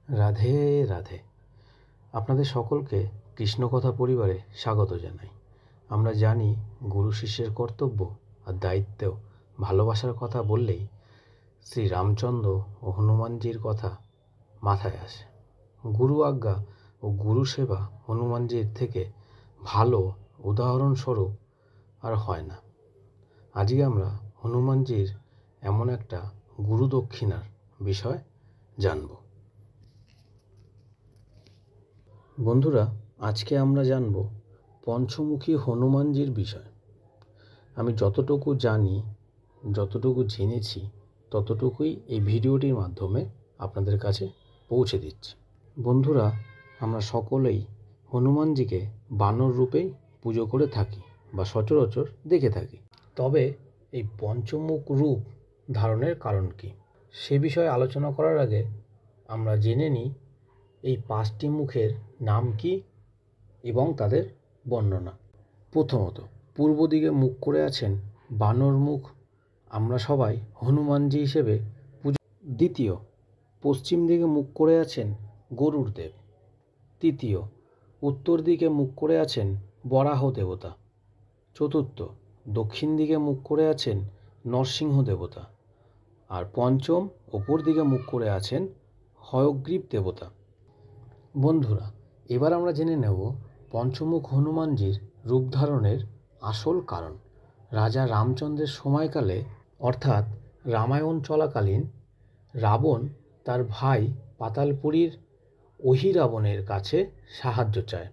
রাধে রাধে। আপনাদের সকলকে কৃষ্ণকথা পরিবারে স্বাগত জানাই। আমরা জানি গুরু শিষ্যের কর্তব্য আর দায়িত্বেও ভালোবাসার কথা বললেই শ্রী রামচন্দ্র ও হনুমানজির কথা মাথায় আসে। গুরু আজ্ঞা ও গুরু সেবা হনুমানজির থেকে ভালো উদাহরণস্বরূপ আর হয় না। আজকে আমরা হনুমানজির এমন একটা গুরু দক্ষিণার বিষয় জানব। বন্ধুরা, আজকে আমরা জানব পঞ্চমুখী হনুমানজির বিষয়। আমি যতটুকু জানি, যতটুকু জেনেছি, ততটুকুই এই ভিডিওটির মাধ্যমে আপনাদের কাছে পৌঁছে দিচ্ছি। বন্ধুরা, আমরা সকলেই হনুমানজিকে বানর রূপেই পুজো করে থাকি বা সচরাচর দেখে থাকি। তবে এই পঞ্চমুখ রূপ ধারণের কারণ কি, সে বিষয়ে আলোচনা করার আগে আমরা জেনে নিই এই 5টি মুখের নাম কি এবং তাদের বর্ণনা। প্রথমত, পূর্ব দিকে মুখ করে আছেন বানর মুখ, আমরা সবাই হনুমানজি হিসেবে পুজো। দ্বিতীয়, পশ্চিম দিকে মুখ করে আছেন গরুর দেব। তৃতীয়, উত্তর দিকে মুখ করে আছেন বরাহ দেবতা। চতুর্থ, দক্ষিণ দিকে মুখ করে আছেন নরসিংহ দেবতা। আর পঞ্চম, ওপর দিকে মুখ করে আছেন হয়গ্রীব দেবতা। বন্ধুরা, এবার আমরা জেনে নেব পঞ্চমুখ হনুমানজির রূপ ধারণের আসল কারণ। রাজা রামচন্দ্রের সময়কালে, অর্থাৎ রামায়ণ চলাকালীন, রাবণ তার ভাই পাতালপুরীর অহিরাবণের কাছে সাহায্য চায়।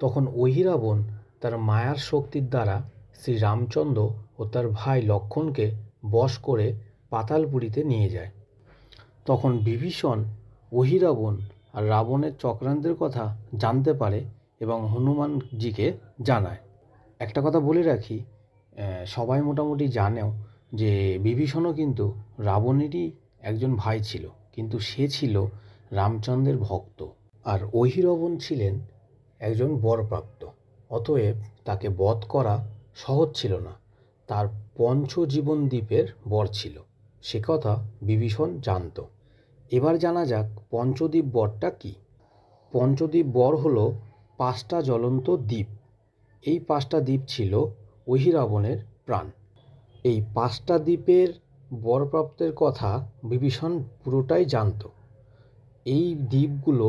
তখন অহিরাবণ তার মায়ার শক্তির দ্বারা শ্রী রামচন্দ্র ও তার ভাই লক্ষ্মণকে বশ করে পাতালপুরীতে নিয়ে যায়। তখন বিভীষণ অহিরাবণ আর রাবণের চক্রান্তের কথা জানতে পারে এবং হনুমানজিকে জানায়। একটা কথা বলে রাখি, সবাই মোটামুটি জানেও যে বিভীষণও কিন্তু রাবণেরই একজন ভাই ছিল, কিন্তু সে ছিল রামচন্দ্রের ভক্ত। আর অহিরাবণ ছিলেন একজন বরপ্রাপ্ত, অতএব তাকে বধ করা সহজ ছিল না। তার পঞ্চজীবন দ্বীপের বর ছিল, সে কথা বিভীষণ জানত। এবার জানা যাক পঞ্চদ্বীপ বরটা কি। পঞ্চদ্বীপ বর হলো 5টা জ্বলন্ত দ্বীপ। এই 5টা দ্বীপ ছিল অহিরাবণের প্রাণ। এই 5টা দ্বীপের বরপ্রাপ্তের কথা বিভীষণ পুরোটাই জানত। এই দ্বীপগুলো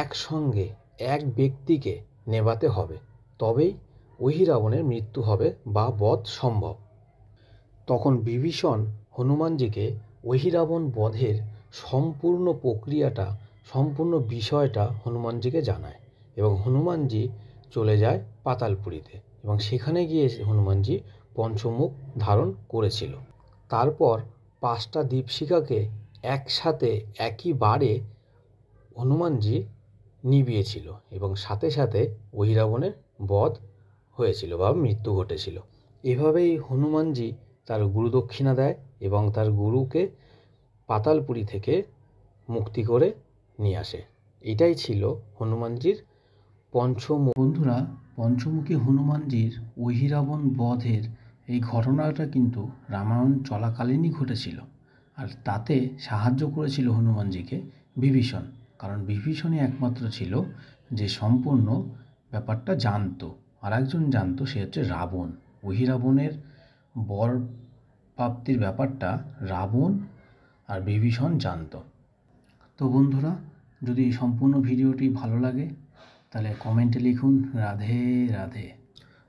একসঙ্গে এক ব্যক্তিকে নেভাতে হবে, তবেই অহিরাবণের মৃত্যু হবে বা বধ সম্ভব। তখন বিভীষণ হনুমানজিকে অহিরাবণ বধের সম্পূর্ণ প্রক্রিয়াটা, সম্পূর্ণ বিষয়টা হনুমানজিকে জানায় এবং হনুমানজি চলে যায় পাতালপুরীতে এবং সেখানে গিয়ে হনুমানজি পঞ্চমুখ ধারণ করেছিল। তারপর 5টা দীপশিখাকে একসাথে একইবারে হনুমানজি নিভিয়েছিল এবং সাথে সাথে অহিরাবণের বধ হয়েছিল বা মৃত্যু ঘটেছিল। এভাবেই হনুমানজি তার গুরুদক্ষিণা দেয় এবং তার গুরুকে পাতালপুরী থেকে মুক্তি করে নিয়ে আসে। এটাই ছিল হনুমানজির পঞ্চমুখ। বন্ধুরা, পঞ্চমুখী হনুমানজির অহিরাবণ বধের এই ঘটনাটা কিন্তু রামায়ণ চলাকালীনই ঘটেছিল। আর তাতে সাহায্য করেছিল হনুমানজিকে বিভীষণ, কারণ বিভীষণই একমাত্র ছিল যে সম্পূর্ণ ব্যাপারটা জানতো। আর একজন জানতো, সে হচ্ছে রাবণ। অহিরাবণের বর প্রাপ্তির ব্যাপারটা রাবণ আর বিভীষণ জানতো। তো বন্ধুরা, যদি এই সম্পূর্ণ ভিডিওটি ভালো লাগে তাহলে কমেন্টে লিখুন রাধে রাধে।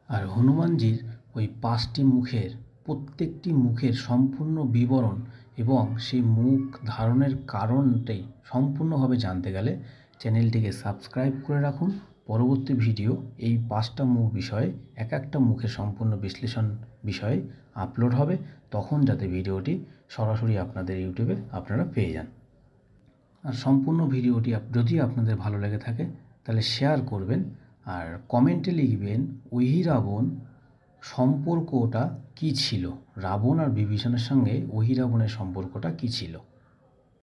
আর হনুমানজির ওই 5টি মুখের প্রত্যেকটি মুখের সম্পূর্ণ বিবরণ এবং সেই মুখ ধারণের কারণটাই সম্পূর্ণভাবে জানতে গেলে চ্যানেলটিকে সাবস্ক্রাইব করে রাখুন। পরবর্তী ভিডিও এই 5টা মুখ বিষয়ে, এক একটা মুখের সম্পূর্ণ বিশ্লেষণ বিষয়ে আপলোড হবে, তখন যাতে ভিডিওটি সরাসরি আপনাদের ইউটিউবে আপনারা পেয়ে যান। আর সম্পূর্ণ ভিডিওটি যদি আপনাদের ভালো লেগে থাকে তাহলে শেয়ার করবেন আর কমেন্টে লিখবেন অহিরাবণ সম্পর্কটা কী ছিল, রাবণ আর বিভীষণের সঙ্গে অহিরাবণের সম্পর্কটা কী ছিল।